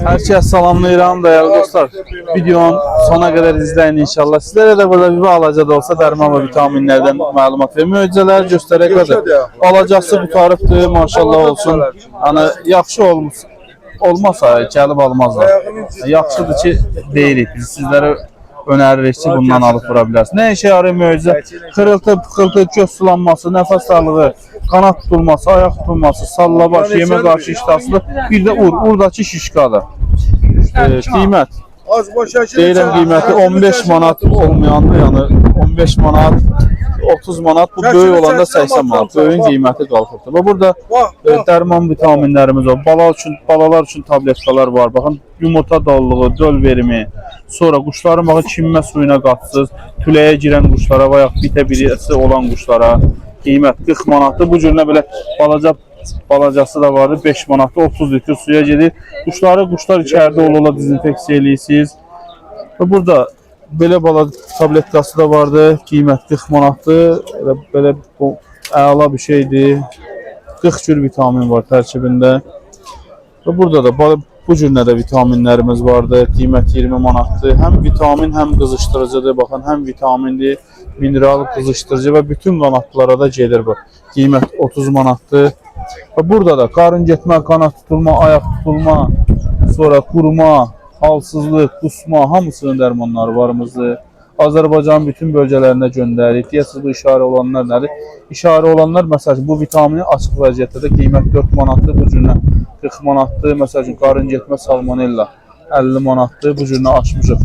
Herkese salamlayıram değerli dostlar. Videonun sona kadar izleyin inşallah. Sizlere de burada bir balaca da olsa derman ve vitaminlerden malumat ve möcüzeler göstererek alacaqsı bu tarifdir, maşallah olsun. Hani yaxşı olmasa gəlib almazlar. Yaxşıdır ki deyirik. Biz sizlere öneririk ki bundan alıp vura bilərsiniz. Ne işe yarıyor möcüze? Kırıltı, pıkıltı, göz sulanması, nefes darlığı, kanat tutulması, ayak tutulması, sallabaş, yeme qarşı iştahsızlıq, bir de urdakı şişkadır. Qiymət. Deyirəm qiyməti 15 manat olmayandır, yəni 15 manat, 30 manat, bu böyük olanda 80 manat. Böyüyün qiyməti qalxıbdır. Və burada dərman vitaminlərimiz var. Balalar üçün tabletkalar var. Baxın, yumurta dallığı, döl verimi, sonra quşların baxın çinmə suyuna qatsız, tüləyə girən quşlara və yaxud bitə birisi olan quşlara qiymət 40 manatdır. Bu cürünə belə balacası da vardı, 5 manatda 30 litr suya gedir. Quşlar içəride ola dezinfeksiya eləyirsiniz. Və burada belə bala tabletkası da vardı, qiymət 40 manatdır. Belə əla bir şeydir. 40 cür vitamin var tərkibində. Və burada da bu cürünə də vitaminlərimiz vardı, qiymət 20 manatdır. Həm vitamin, həm qızışdırıcıdır. Baxın, həm vitamindir, mineral, qızışdırıcı və bütün qanatlara da gedir bu. Qiymət 30 manatdır. Və burada da qarın getmə, kanat tutulma, ayaq tutulma, sonra quruma, halsızlıq, qusma, hamısının dərmanları varımızdır. Azərbaycanın bütün bölgələrində göndəririk. Deyəsiniz bu işarə olanlar nədir? İşarə olanlar, məsəl bu vitamini açıq vəziyyətdə də qiymət 4 manatdır, bu cürünə 40 manatdır. Məsəl üçün, qarın getmə salmonella 50 manatdır, bu cürünə açmışıq.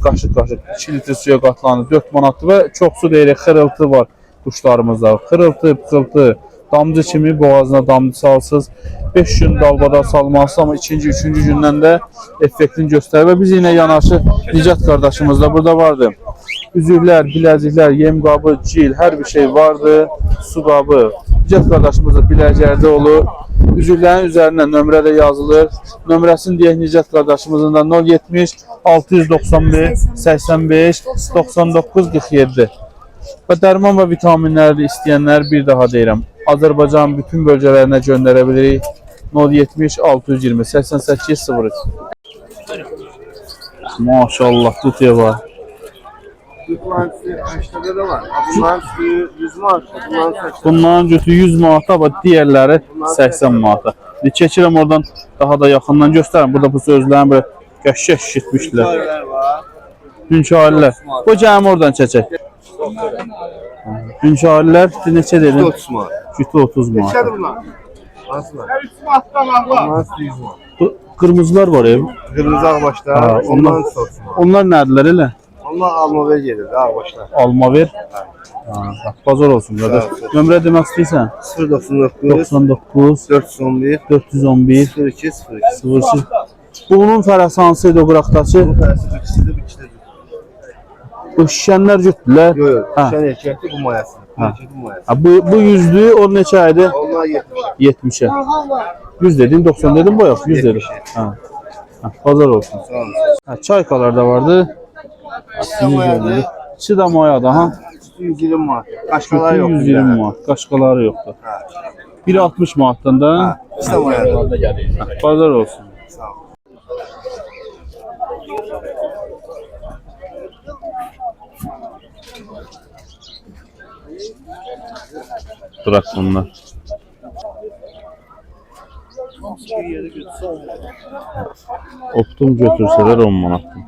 Qaşıq-qaşıq 2 litr suya qatlanır, 4 manatdır və çoxsu deyirik, xırıltı var quşlarımızda. Xırıltı, pıxıltı, damcı kimi boğazına damcı salsız. 5 gün dalbada salmalısınız, amma 2-ci, 3-cü gündən də effektini göstərir. Və biz yine yanaşı Nicat qardaşımız da burada vardı. Üzüklər, biləciklər, yem qabı, cil, hər bir şey vardı. Su qabı. Nicat qardaşımız da biləcəklərdə olur. Üzüklərin üzərində nömrə də yazılır. Nömrəsini deyək Nicat qardaşımızın da 070 691 85 99 47. Və dərman və vitaminləri də istəyənlər bir daha deyirəm. Azərbaycanın bütün bölgələrinə göndərə bilirik. 070 620 88 03. Maşallah, tutuya var. Bunların cütü 100 manata, ama diğerləri 80 manata. Çəkirəm oradan daha da yaxından göstərim. Burada bu sözlərini böyle qəşəng şişirtmişlər. Hünkârilər. Bu gəmi oradan çəkək. Hünkârilər neçə dedin? 30 manat. Cütü 30 manat. Neçədir bunlar? Hansılar? Bunlar 100 manat. Kırmızılar var ev. Kırmızı ağbaşlar. Onlar nədirlər elə? Onlar almaver gelir ağbaşlar. Almaver. Bazar olsun qardaş. Nömrə demək istəyirsən? 099 99 411 411 02 02. Bunun fərəsi hansıydı o qıraqdakı? Bu fərəsi ikisidir. Bu şişənlər cütdülər. Yox, şişən erkəkdir, bu mayası. Bu 100'lü, o neçə idi? Onlar 70'e. 100 dedin, 90 dedin, bu yok. 100 dedin. Pazar olsun. Sağ olun. Çaykalar da vardı. İkisi de mayada ha. 120 manat. Qaşqaları yoxdur. 120 manat. Qaşqaları yoxdur. Biri 60 manatdan da. İkisi də mayada. Pazar olsun. Sağ olun. Bırak bunlar. Optum götürsələr 10 manatdan.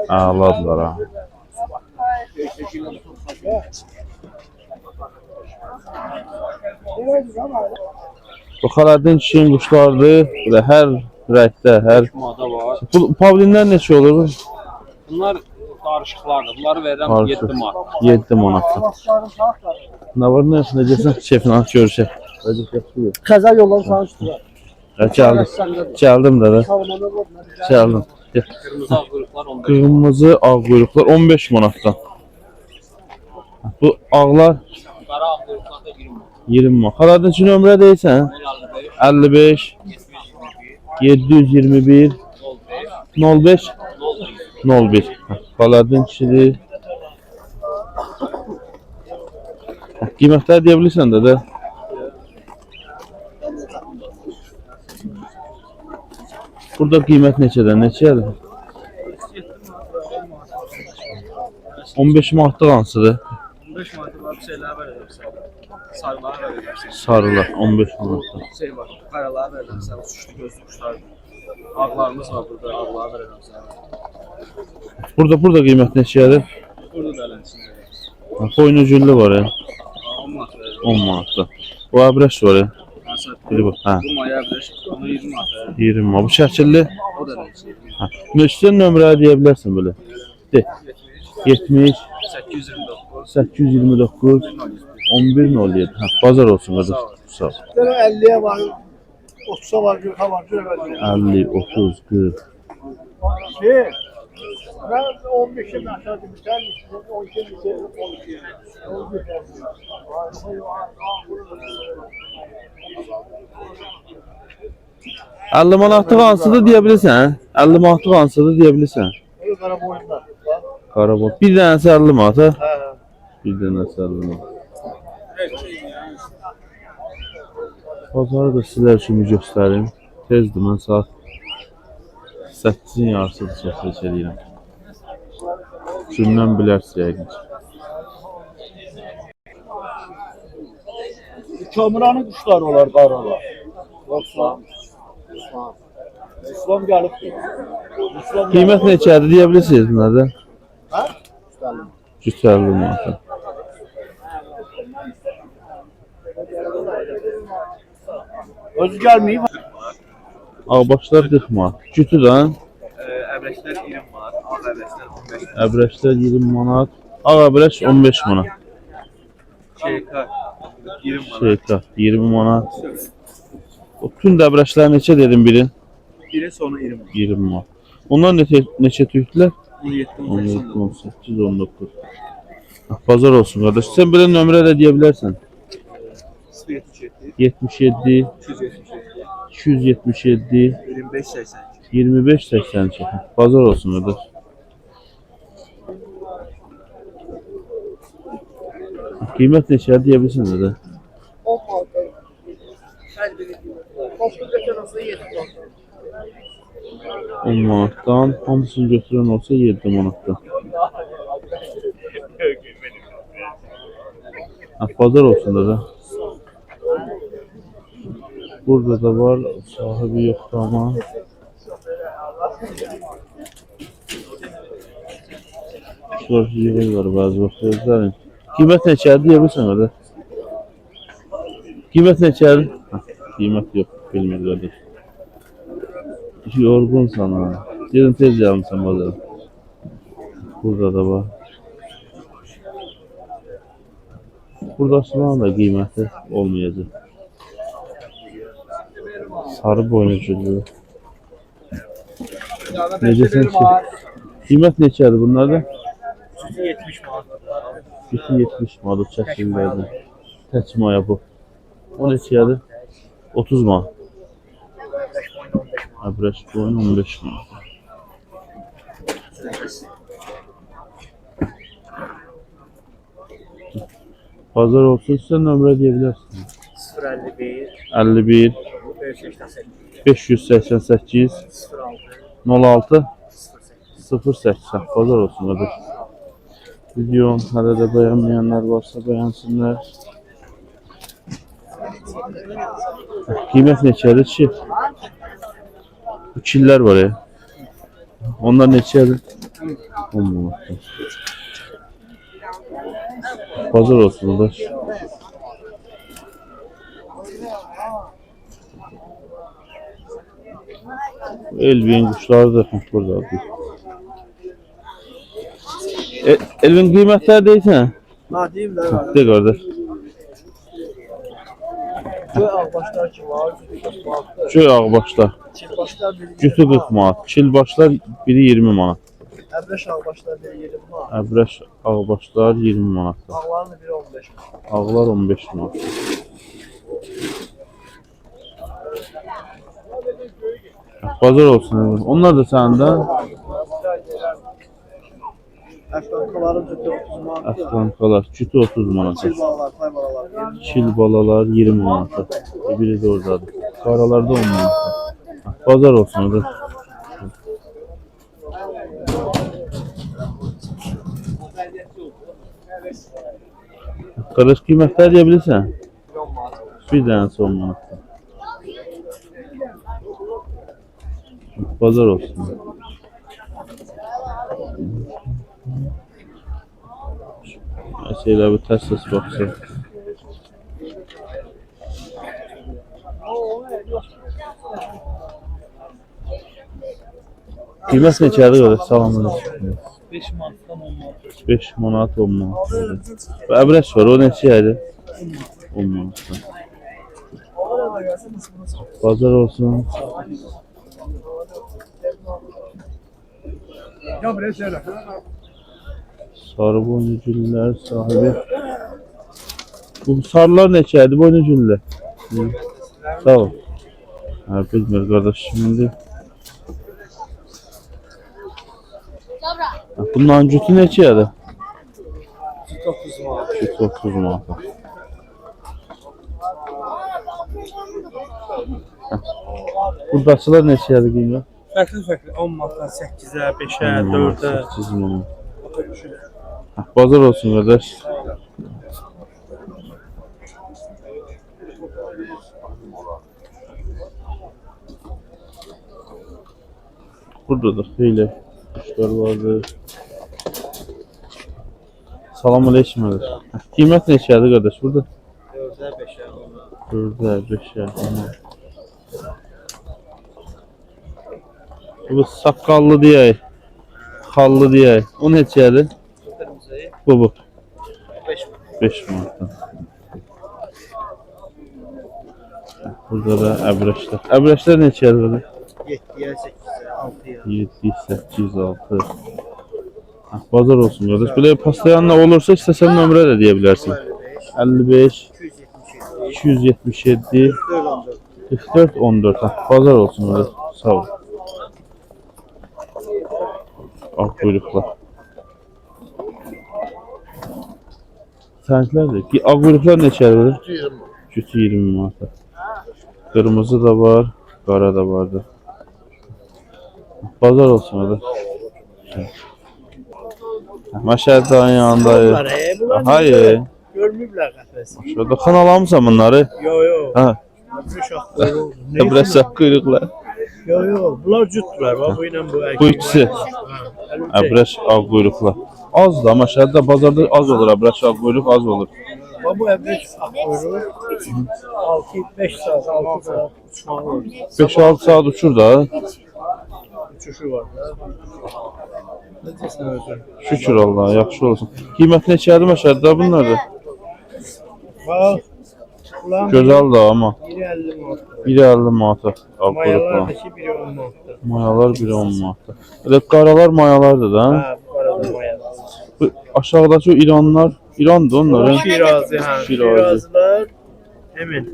Ağladılar ha. Bu xaladın çiçeğin quşlardır. Hər rəngdə, hər... Bu pavlinlər neçə olur? Bunlar qarışıqlardır. Bunları verirəm 7 manat. 7 manatdan. Ne var ne yapsın necəsən? Şeflə görüşək. Xəzər yolları sana üstülər. Gəldim də. Gəldim. Qırmızı ağ quyruqlar 15. Qırmızı ağ quyruqlar 15 manatdan. Bu ağlar Qara ağ quyruqlar da 20 manat. 20 manat. Xaladın üçün nömrə deyirsən? 55 721 05 01. Xaladın kişidir. Qiymətləri deyə bilirsən də. Burada qiymət neçədən neçədir? 15 manatlıq hansıdır? 15 manat var, şeylər verirəm sənə. Sarılar verirəm sənə. Sarılar 15 manatlıq. Şey var, qaralar verirəm sənə, suçlu gözlü quşlar. Ağlarımız var burada, ağlar verirəm sənə. Burada qiymət neçədir? Burada da eləsin. Boynu güllü var ya. 10 manat verirəm. 10 manatlıq. Bu abrəş var ya. Biri bu. Hə. Bu maya bilir, onu 20 manat verirəm. 20 manat. Bu şəkilli. O da eləsin. Hə. Müştəri nömrəni deyə bilərsən belə. De. 70 829 829 1107. Hə, bazar olsun qardaş. Sağ ol. 50'ye var. 30'a var, 40'a var. 50, 30, 40. Şey, ben 15'e başladım. Sen 12'ye 12'ye. 50 manatlıq hansıdır deyə bilirsən? 50 manatlıq hansıdır deyə bilirsən? Öyle kara boyunlar. Qarabot. Bir dənəsi 50 manat, hə? He. Bir dənəsi 50 manat. Bazarı da sizlər üçün bir göstərim. Tezdir, mən saat 8-in yarısıdır çəkiliş edirəm. Gündən bilərsiniz yəqin. Kömüranın kuşları olar qaralar. Yoksa İslam gelip İslam Qiymət neçədir deyə bilirsiniz bunlardan? Ha? 150 manat. Özü gelmeyip Ağbaşlar 40 manat. Cütü də Əbrəklər 20 manat, ağ əbrəklər 15 manat. əbrəşlər 20 manat. Ağ əbrəş 15 manat. Şeyka 20 manat. Şeyka 20 manat. O tüm əbrəşlər neçə dedim birin? Biri sonu 20 manat. 20 manat. Onlar neçə tüydülər? 17 17, 18 18, 19. Bazar olsun qardaş. Sən belə nömrə də deyə bilərsən. 077 77 277 25 82. 25 82. Bazar olsun qardaş. Qiymət neçədir deyə bilirsən də. 10 manat. Her biri. Başka geçen olsa 7 manat. 10 manatdan, hamısını götürən olsa 7 manatdan. Bazar olsun da. Burada da var, sahibi yoktu ama. Şurada yeri var bazı vaxtlar. Qiymət neçədir deyə bilirsən də. Qiymət neçədir? Qiymət yox, bilmir qardaş. Yorgun sana. Dedim tez gelmişsin bazara. Burada da var. Burada aslında da kıymeti olmayacak. Sarı boynuzlu. Necəsən ki? Qiymət neçədir bunlarda? 70 manat. 70 manat çəkillərdir. Tək maya bu. O neçədir? 30 manat. Əbrəş boynu 15 manat. Bazar olsun, sizə nömrə deyə bilərsin. 051 51 588 06 08. Bazar olsun qardaş. Videom hələ də bəyənməyənlər varsa bəyənsinlər. Qiymət neçədir ki? Bu çillər var ya. Onlar neçədir? 10 manatdan. Bazar olsun qardaş. Elvin quşları da buradadır. Elvin qiymətlər deyirsən? Ha diyeyim de. De qardaş. Köy ağbaşlar ki var. Göy ağbaşlar. Çilbaşlar biri 20 Cütü 40 manat. Çilbaşlar biri 20 manat. Əbrəş ağbaşlar biri 20 manat. Əbrəş ağbaşlar 20 manat. Ağların biri 15 manat. Ağlar 15 manat. Bazar olsun. Elvin. Onlar da səndə. Əfrankaların cütü 30 manat. Əfrankalar. Cütü 30 manat. Çilbalalar, taybalalar. Çil balalar 20 manat. Biri de oradadır. Karalarda 10 manat. Bazar olsun. Orada. Qardaş qiymətlər deyə bilirsən? Bir dənəsi 10 manatdan. Bazar olsun. Şeyler bu ters baxsa. Qiymət neçədir qardaş? Salamünaleyküm. 5 manatdan 10 manat. 5 manat 10 manat. Və əbrəş var, o neçədir? 10 manatdan. Bazar olsun. Sarı boynucullar sahibi. Bu sarılar neçədir boynucullar? Sağ ol. Ha, bilmir qardaş şimdi. Bunların cütü neçədir? 30 manat. Cütü 30 manat. Buradakılar neçədir qiymət? Fərqli 10 manatdan 8-ə, 5-ə, 4-ə. 8 manat. Bazar olsun qardaş. Burada da xeyli kuşlar vardı. Salamünaleyküm qardaş. Qiymət neçədir qardaş burada? 4-ə, 5-ə. 4'ə, 5'ə. Bu saqqallı deyək. Xallı deyək. O neçədir? Bu. 5 manatdan. Burada da əbrəşlər. Əbrəşlər neçədir? 7-yə, 8-ə, 6-ya. 7, 8, 6. Bazar olsun qardaş. Belə pastayan nə olursa istəsən nömrə də deyə bilərsin. 55 277 44 14. Bazar olsun qardaş. Sağ ol. Ağ quyruqlar. Sənklərdir. Ağ quyruqlar neçədir? 20. Cütü 20 manat. Qırmızı da var, qara da vardı. Bazar olsun qardaş. Məşəd dayın yanındayıq. Hayır. Görmüblər qəfəs. Şurada xan alamısan bunları? Yo. Hə. Uşaq Əbrəş quyruqlar. Yo. Bunlar cütdülər. Bax bu ilə bu əgər. Bu ikisi. Əbrəş ağ quyruqlar. Az da amma şəhərdə bazarda az olur, əbrəş ağ quyruq az olur. Bax bu əbrəşaqoyru 6-5 saat, 6 saat uçmağı olur. 5-6 saat uçur da. Uçuşu var da. Necəsən özün? Şükür Allah, yaxşı olsun. Qiymət neçədir məşəddə bunlardır? Bax. Ulan Gözəl da amma. 50 manat. 1.50 manata ağ Mayalar quyruqlar. da ki 1 manat. Mayalar 1.10 manata. Elə qaralar mayalardır da. Ha, bu arada mayalar. Bu aşağıdakı İranlar, İrandır onlar. Hə? Şirazi, ha. Şirazi. Şirazlar hemen.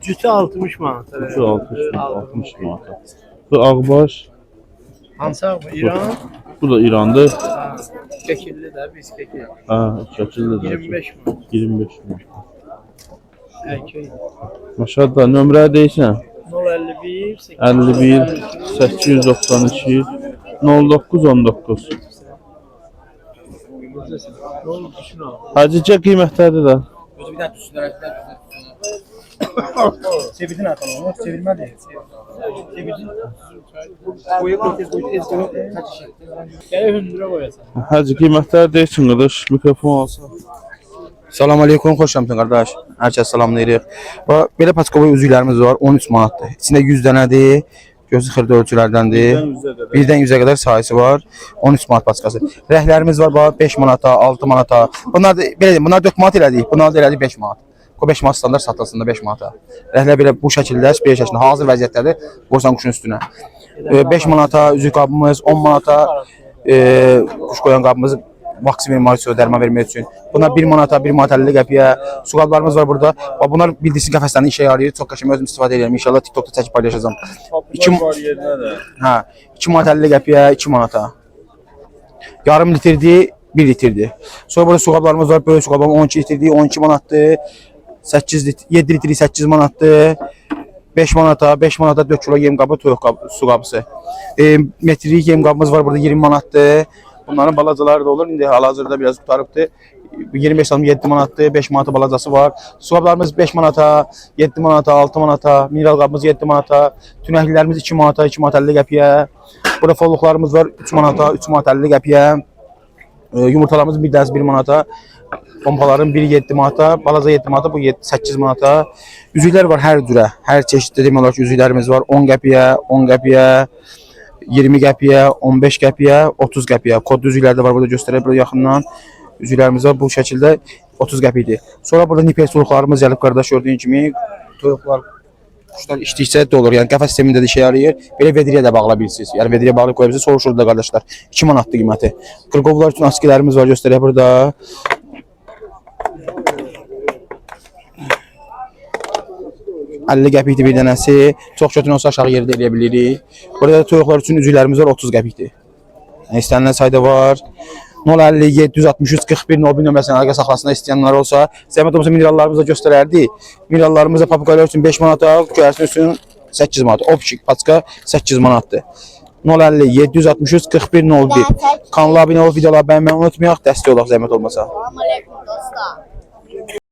Cütü 60 manat. Şu 60 manata. Bu ağbaş, Hansı bu? İran? bu da İrandır. Ha. Kekilli də biz kekil. Ha, şəkildir də. 25 manat. 25 manat. Erkek. Maşallah nömrə deyirsən? 051 51 892 09 19. Ne oldu düşün abi. Hacıca qiymətləri də. Gözü bir tane düşsünler. Çevirdin atalım onu. Çevirmedi. Çevirdin. Gel 100 lira koyasın. Hacı qiymətləri deyirsən qardaş, mikrofon alsan. Salam aleykum, xoş gəlmisiniz qardaş. Hər kəs salamlayırıq. Bax, belə paçkovoy üzüklərimiz var, 13 manatdır. İçində 100 dənədir. Gözü xırda ölçülərdəndir. Birdən 100-ə qədər sayısı var. 13 manat paçkası. Rəhlərimiz var, bax 5 manata, 6 manata. Bunlar da belə deyim, bunlar 4 manat elədik. Bunlar da elədik 5 manat. O 5 manat standart satılsın da 5 manata. Rəhlər belə bu şəkildə, spray şəklində hazır vəziyyətdədir. Qoysan quşun üstünə. 5 manata üzük qabımız, 10 manata quş qoyan qabımız vaksi vermək üçün, dərman vermək üçün. Bunlar 1 manata, 1 manat 50 qəpiyə. Su qablarımız var burada. Bunlar bildirsin qəfəslərini işə yarayır. Çox qəşəng özüm istifadə edirəm. İnşallah TikTokda çəkib paylaşacağam. 2 manat 50 qəpiyə, 2 manata. Yarım litrdir, 1 litrdir. Sonra burada su qablarımız var. Böyük su qablarım 12 litrdir, 12 manatdır. 8 litr, 7 litri 8 manatdır. 5 manata 4 kilo yem qabı, toyuq qabı, su qabısı. Metrik yem qabımız var burada 20 manatdır. Bunların balacaları da olur. İndi hal-hazırda biraz qutarıbdır. 25 salım 7 manatdır, 5 manata balacası var. Suablarımız 5 manata, 7 manata, 6 manata, mineral qabımız 7 manata, tünəklilərimiz 2 manata, 2 manat 50 qəpiyə. Burada folluqlarımız var 3 manata, 3 manat 50 qəpiyə. Yumurtalarımız bir dəz 1 manata, pompaların biri 7 manata, balaca 7 manata, bu 8 manata. Üzüklər var hər cürə, hər çeşiddə demək olar ki, üzüklərimiz var 10 qəpiyə, 10 qəpiyə, 20 qəpiyə, 15 qəpiyə, 30 qəpiyə. Kodlu üzüklər də var, burada göstərək burada yaxından. Üzüklərimiz var bu şəkildə 30 qəpikdir. Sonra burada nipel suluqlarımız gəlib qardaş gördüyün kimi. Toyuqlar, quşlar içdikcə də olur. Yəni qəfəs sistemində də işə yarayır. Belə vedriyə də bağla bilirsiniz. Yəni vedriyə bağlı qoya bilirsiniz. Soruşurdu da qardaşlar. 2 manatdır qiyməti. Qırqovlar üçün askilərimiz var göstərək burada. $50 qəpikdir bir dənəsi. Çox kötü olsa aşağı yerdə eləyə bilirik. Burada da toyuqlar üçün üzüklərimiz var 30 qəpikdir. Yəni istənilən sayda var. 050 763 41 01 nömrəsindən əlaqə saxlasına istəyənlər olsa, zəhmət olmasa minerallarımızı da göstərərdik. Minerallarımız da papuqalar üçün 5 manata, göyərsin üçün 8 manat. Optik paçka 8 manatdır. 050 763 41 01. Kanala abunə olub videoları bəyənməyi unutmayaq, dəstək olaq zəhmət olmasa. Salam aleykum dostlar.